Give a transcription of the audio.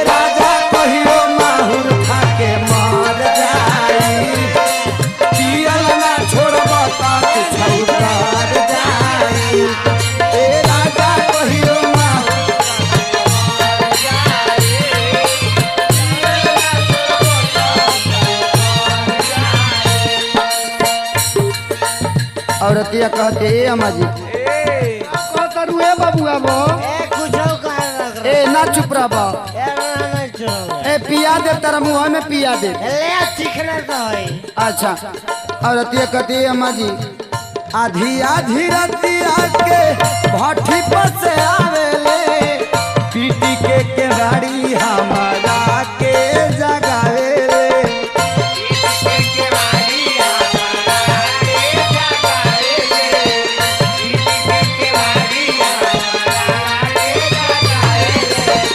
राजा कहियो माहुर खा के मर जाई पियल ना छोड़ब त छौकर जाई राजा कहियो औरतिया कहते ए अम्मा जी कहतरू ए बबुआ बो ए ना चुप रह ए पिया दे तेरा मुंह में पिया दे ले चिकना तो है। अच्छा औरतिया कहते ए अम्मा जी आधी आधी रतिया के भट्ठी पर से आवेले पीटी के गाड़ी हमार